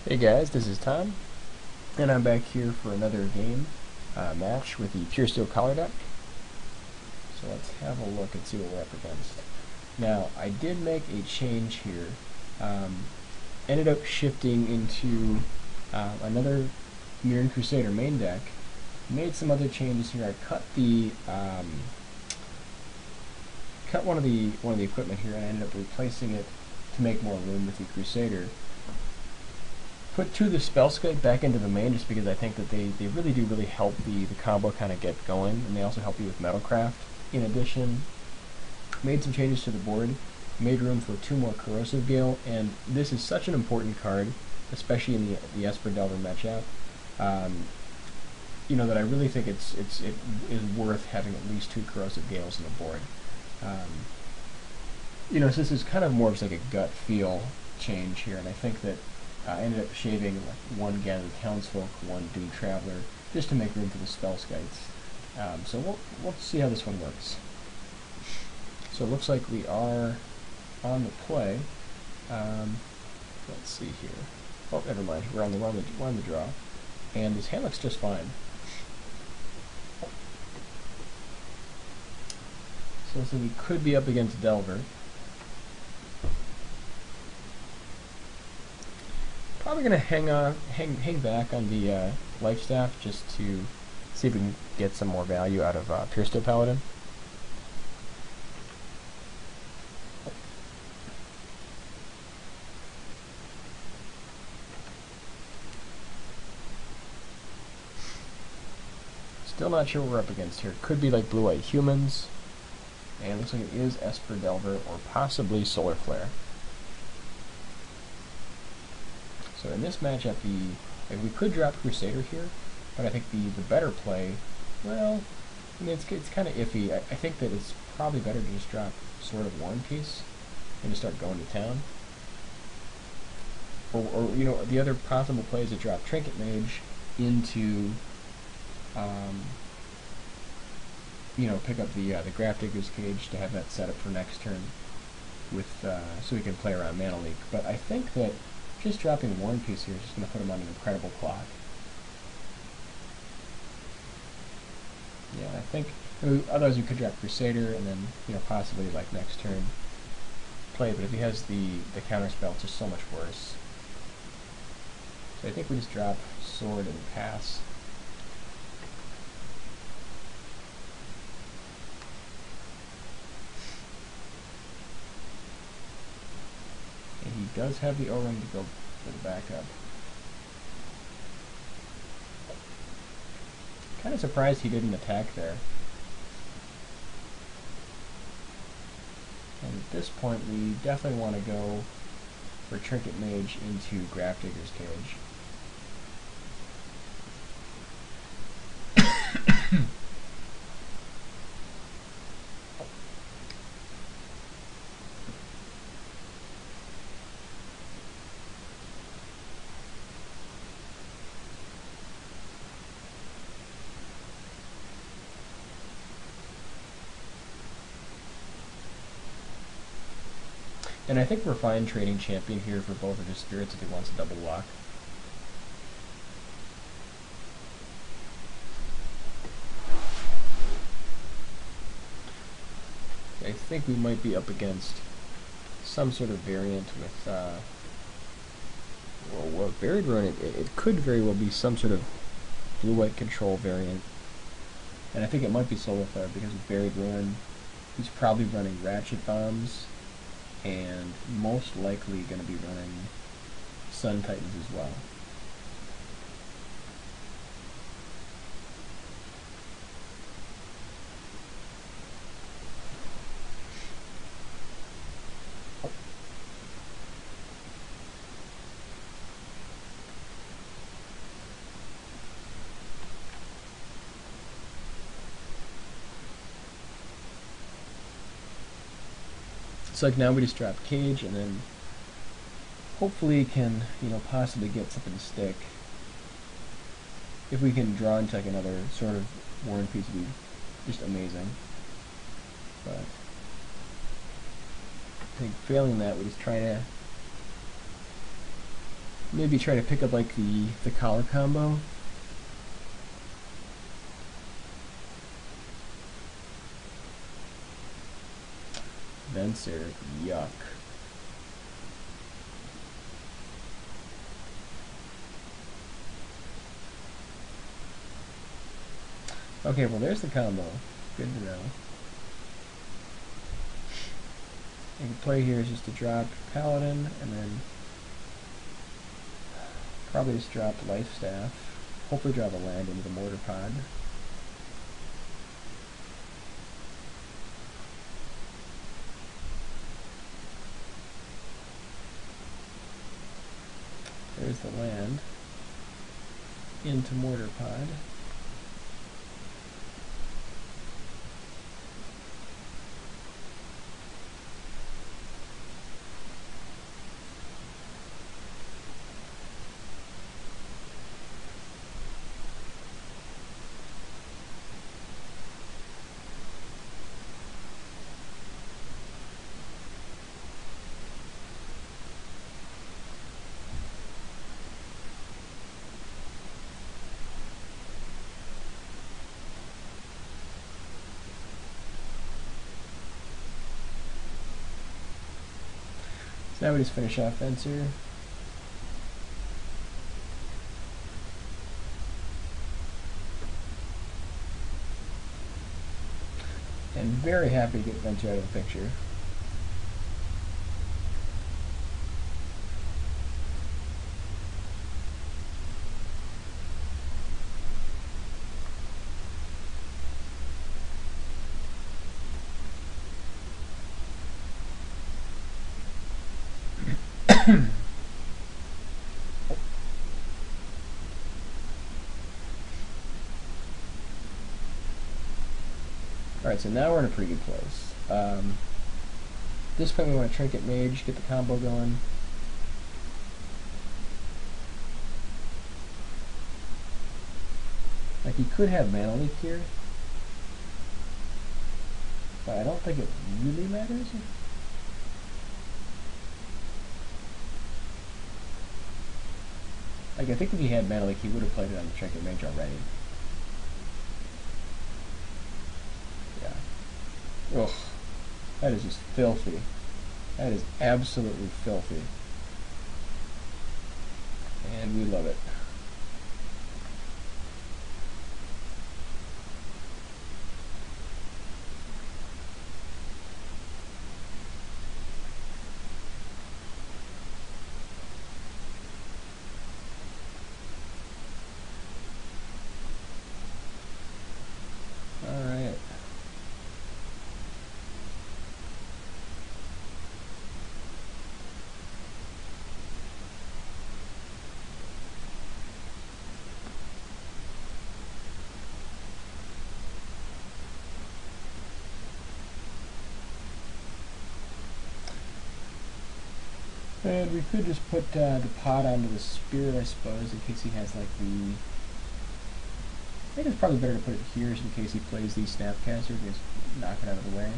Hey guys, this is Tom, and I'm back here for another game match with the Puresteel collar deck. So let's have a look and see what we're up against. Now, I did make a change here. Ended up shifting into another Mirren Crusader main deck. Made some other changes here. I cut the cut one of the equipment here, and I ended up replacing it to make more room with the Crusader. Put two of the Spellskite back into the main just because I think that they really do help the combo kind of get going, and they also help you with Metalcraft. In addition, made some changes to the board, made room for two more Corrosive Gale, and this is such an important card, especially in the Esper Delver matchup. That I really think it is worth having at least two Corrosive Gales on the board. So this is kind of more of like a gut feel change here, and I think that I ended up shaving like one Gathered Townsfolk, one Doomed Traveler, just to make room for the Spellskites. So we'll see how this one works. So it looks like we are on the play. Let's see here. Oh, never mind. We're on the draw, and this hand looks just fine. So we could be up against Delver. Probably gonna hang back on the life staff just to see if we can get some more value out of Puresteel Paladin. Still not sure what we're up against here. Could be like blue-white humans, and it looks like it is Esper Delver or possibly Solar Flare. So in this matchup, we could drop Crusader here, but I think the better play, well, I mean, it's kind of iffy. I think that it's probably better to just drop Sword of War and Peace and just start going to town. Or the other possible play is to drop Trinket Mage into, pick up the Grafdigger's Cage to have that set up for next turn, with so we can play around Mana Leak. But I think that just dropping War and Peace here is just going to put him on an incredible clock. Yeah, I think otherwise we could drop Crusader and then possibly like next turn play. But if he has the counter spell, it's just so much worse. So I think we just drop Sword and pass. And he does have the O-Ring to go for the backup. Kind of surprised he didn't attack there. And at this point, we definitely want to go for Trinket Mage into Grafdigger's Cage. And I think we're fine trading Champion here for both of his spirits if he wants a double block. I think we might be up against some sort of variant with, Buried Ruin, it could very well be some sort of blue-white control variant. And I think it might be Solar Flare because with Buried Ruin, he's probably running Ratchet Bombs, and most likely going to be running Sun Titans as well. So like now we just drop Cage, and then hopefully can possibly get something to stick. If we can draw into like another sort of War and Peace, would be just amazing. But I think failing that, we just try to Maybe try to pick up like the collar combo. Venser, yuck. Okay, well there's the combo. Good to know. And the play here is just to drop Paladin and then probably just drop Life Staff. Hopefully drop a land into the Mortar Pod. There's the land into Mortar Pod. So now we just finish off Venser. And very happy to get Venser out of the picture. Alright, so now we're in a pretty good place. At this point we want to Trinket Mage, get the combo going. Like, he could have Mana Leak here, but I don't think it really matters. Like, I think if he had Mana Leak, he would have played it on the Trinket Mage already. Yeah. Ugh. That is just filthy. That is absolutely filthy. And we love it. Alright. And we could just put the pot onto the Spirit, I suppose, in case he has like the... I think it's probably better to put it here in case he plays the Snapcaster, just knock it out of the way.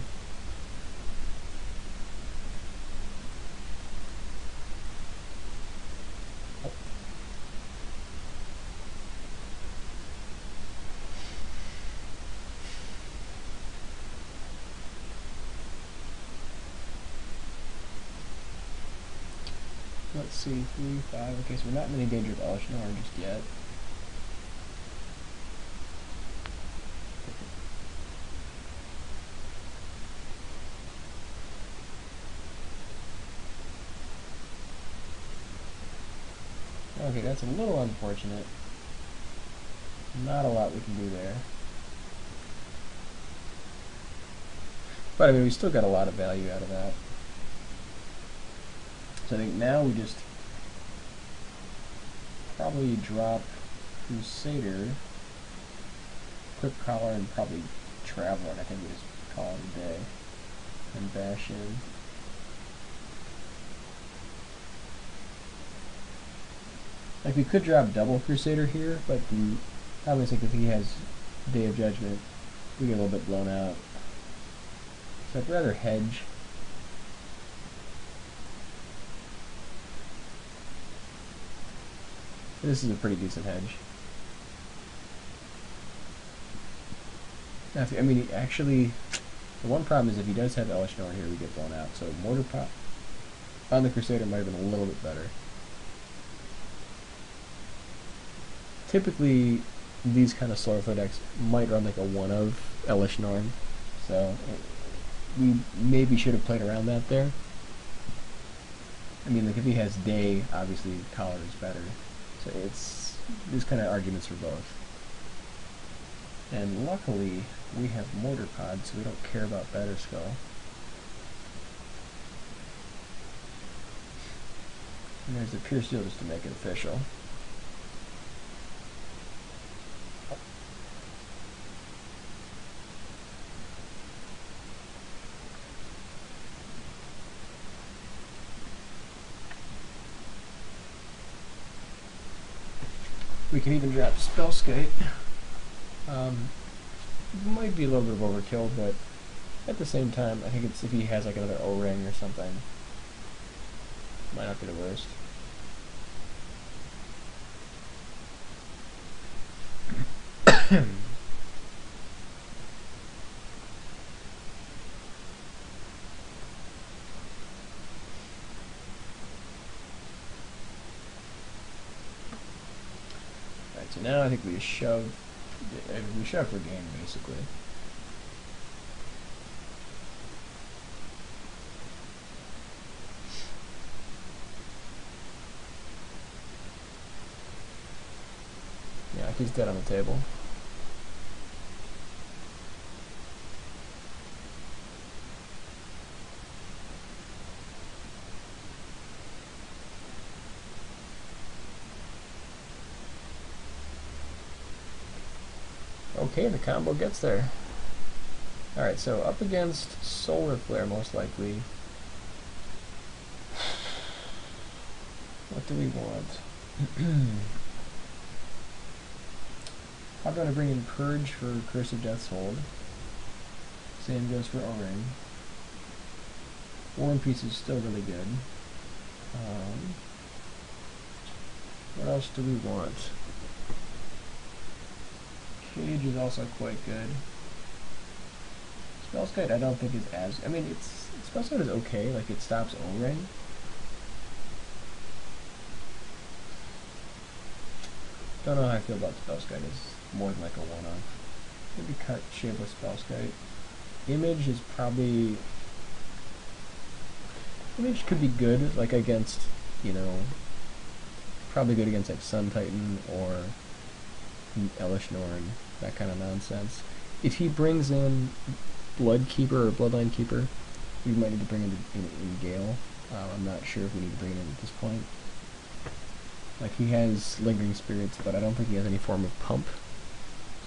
Let's see, 3, 5, okay, so we're not in any danger of Elishnar just yet. Okay, that's a little unfortunate. Not a lot we can do there. But I mean, we still got a lot of value out of that. So I think now we just probably drop Crusader, Clip Collar, and probably Traveler, and I think we just call it a day. And bash in. Like, we could drop double Crusader here, but the obviously if he has Day of Judgment, we get a little bit blown out. So I'd rather hedge. This is a pretty decent hedge. Now, I mean, actually, the one problem is if he does have Elish Norn here, we get blown out. So Mortar Pot on the Crusader might have been a little bit better. Typically, these kind of Slurfoot decks might run like a 1 of Elish Norn. So we maybe should have played around that there. I mean, like if he has Day, obviously Collar is better. So there's kind of arguments for both. And luckily, we have Mortar Pod, so we don't care about Batter Skull. And there's the Puresteel just to make it official. We can even drop Spellskite. Might be a little bit of overkill, but at the same time, I think it's if he has like another O-ring or something, might not be the worst. Alright, so now I think we shove for game, basically. Yeah, he's dead on the table. Okay, the combo gets there. Alright, so up against Solar Flare, most likely. What do we want? I'm going to bring in Purge for Curse of Death's Hold. Same goes for O-Ring. War and Peace is still really good. What else do we want? Cage is also quite good. Spellskite I don't think is as... I mean, Spellskite is okay, like it stops O-Ring. Don't know how I feel about Spellskite as more than like a one-off. Maybe cut Shapeless Spellskite. Image is probably... Image could be good, like against, you know, probably good against like Sun Titan or Elish Norn, that kind of nonsense. If he brings in Blood Keeper or Bloodline Keeper, we might need to bring in Gale. I'm not sure if we need to bring it in at this point. Like he has Lingering Spirits, but I don't think he has any form of pump.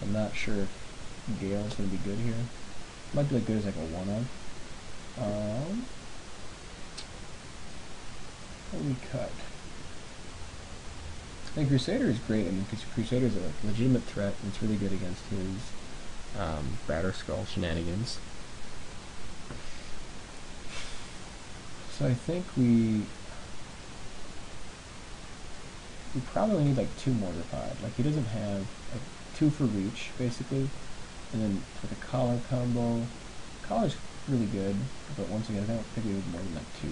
So I'm not sure if Gale is going to be good here. Might be like good as like a one-of. What do we cut? I think Crusader is great. I mean, because Crusader is a legitimate threat, and it's really good against his Batter Skull shenanigans. So I think we probably need like 2 Mortar Pod. Like he doesn't have like 2 for reach, basically, and then for the Collar combo, Collar's really good, but once again, I don't think we need more than like 2.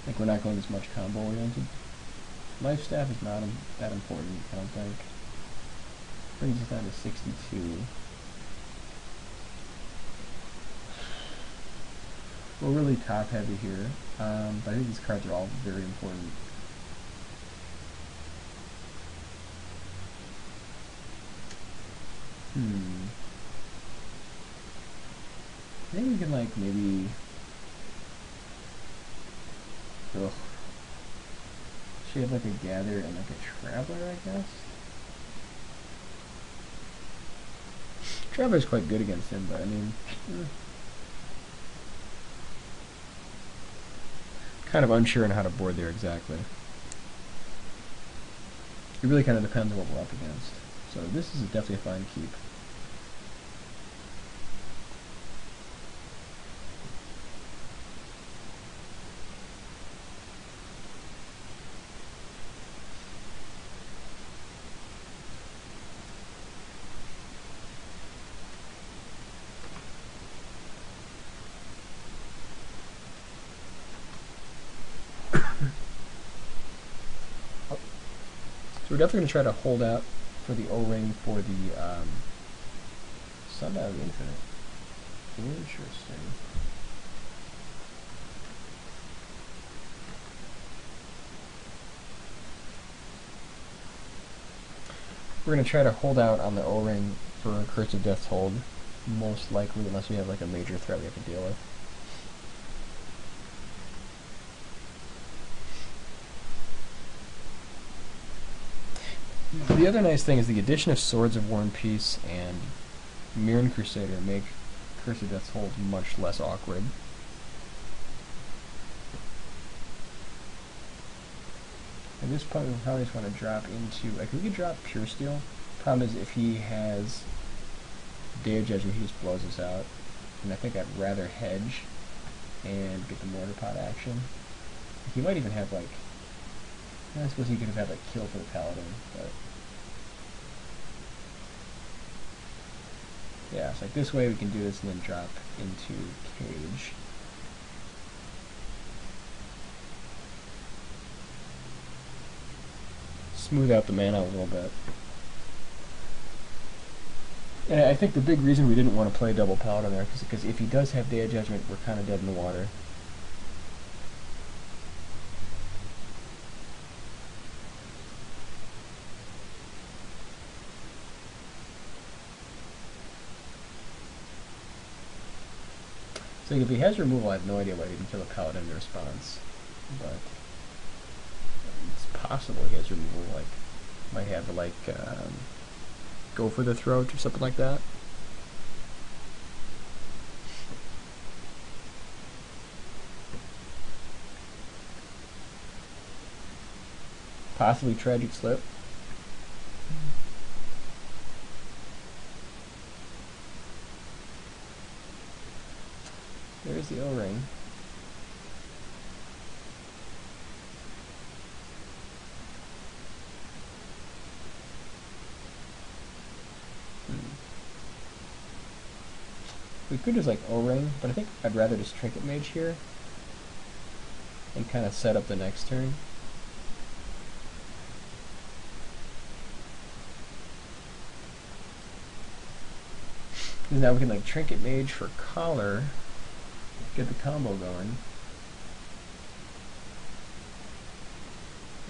Like we're not going as much combo oriented. Life Staff is not that important, I don't think. Brings us down to 62. We're really top heavy here, but I think these cards are all very important. I think we can like maybe... Ugh. Should have like a Gather and like a Traveler, I guess? Traveler's quite good against him, but I mean... Kind of unsure on how to board there exactly. It really kind of depends on what we're up against. So this is definitely a fine keep. we're definitely going to try to hold out for the O-ring for the Sundial of the Infinite. Interesting. We're going to try to hold out on the O-ring for Curse of Death's Hold, most likely, unless we have like a major threat we have to deal with. The other nice thing is the addition of Swords of War and Peace and Mirren Crusader make Curse of Death's Hold much less awkward. At this point, we probably just want to drop into, like, we could drop Puresteel. Problem is, if he has Day of Judgment, he just blows us out. And I think I'd rather hedge and get the Mortar Pot action. He might even have, like, I suppose he could have had, like, kill for the Paladin, but yeah, it's like this way we can do this and then drop into Cage. Smooth out the mana a little bit. And I think the big reason we didn't want to play double Paladin there is because if he does have Day of Judgment, we're kind of dead in the water. So if he has removal, I have no idea why he didn't kill a Paladin in response. But it's possible he has removal, like, might have, like, go for the throat or something like that. Possibly Tragic Slip. There's the O-ring. We could just like O-ring, but I think I'd rather just Trinket Mage here and kind of set up the next turn. Because now we can like Trinket Mage for Collar, get the combo going.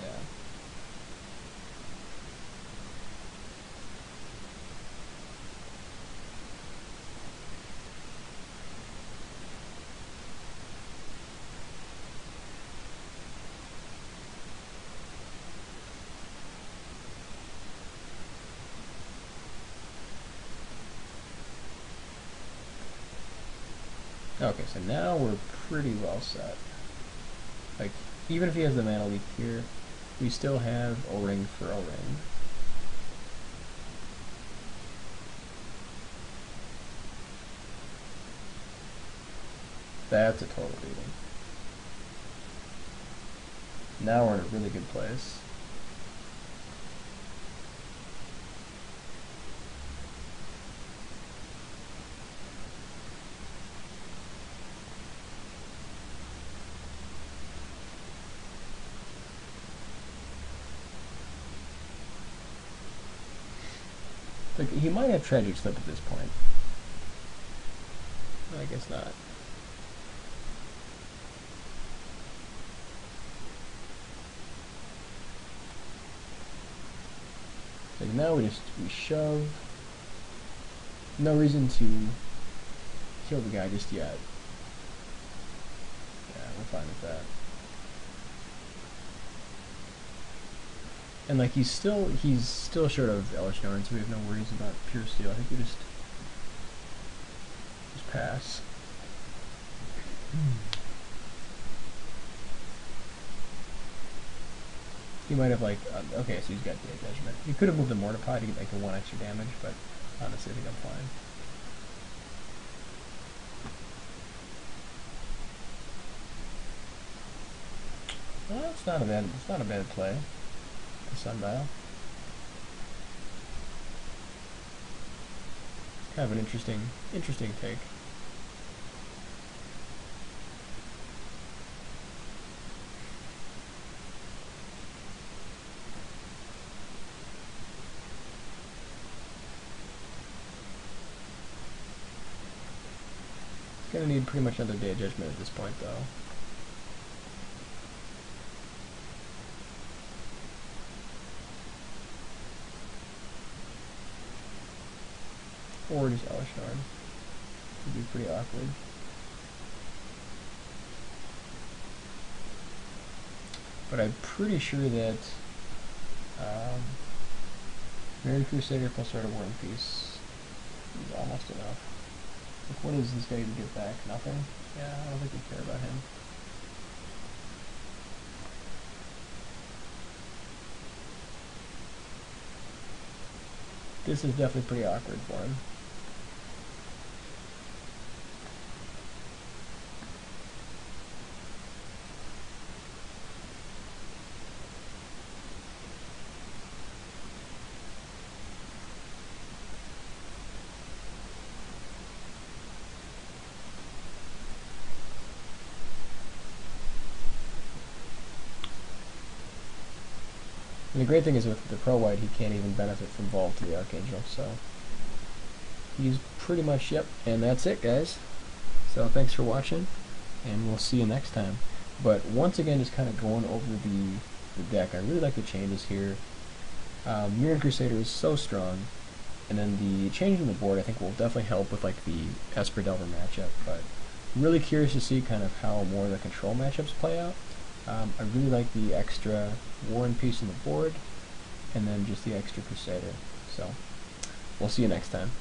Yeah. Okay, so now we're pretty well set. Like, even if he has the Mana Leak here, we still have O-ring for O-ring. That's a total beating. Now we're in a really good place. Like, he might have Tragic Slip at this point. I guess not. Like now we shove. No reason to kill the guy just yet. Yeah, we're fine with that. And like he's still short of Elish Norn, so we have no worries about Puresteel. I think we just pass. He might have like okay, so he's got Day of Judgment. He could have moved the Mortar Pot to get like the 1 extra damage, but honestly I think I'm fine. Well, it's not a bad play. The Sundial. Kind of an interesting take. Gonna need pretty much another Day of Judgment at this point, though. Or just Elishnorn. Would be pretty awkward. But I'm pretty sure that Mary Crusader plus Art of War and Peace is almost enough. Like, what does this guy even get back? Nothing? Yeah, I don't think we care about him. This is definitely pretty awkward for him. And the great thing is with the Pro White, he can't even benefit from Vault to the Archangel, so he's pretty much, yep, and that's it, guys. So thanks for watching, and we'll see you next time. But once again, just kind of going over the deck, I really like the changes here. Mirran Crusader is so strong, and then the change in the board I think will definitely help with like the Esper Delver matchup, but really curious to see kind of how more of the control matchups play out. I really like the extra War and Peace on the board, and then just the extra Crusader. So, we'll see you next time.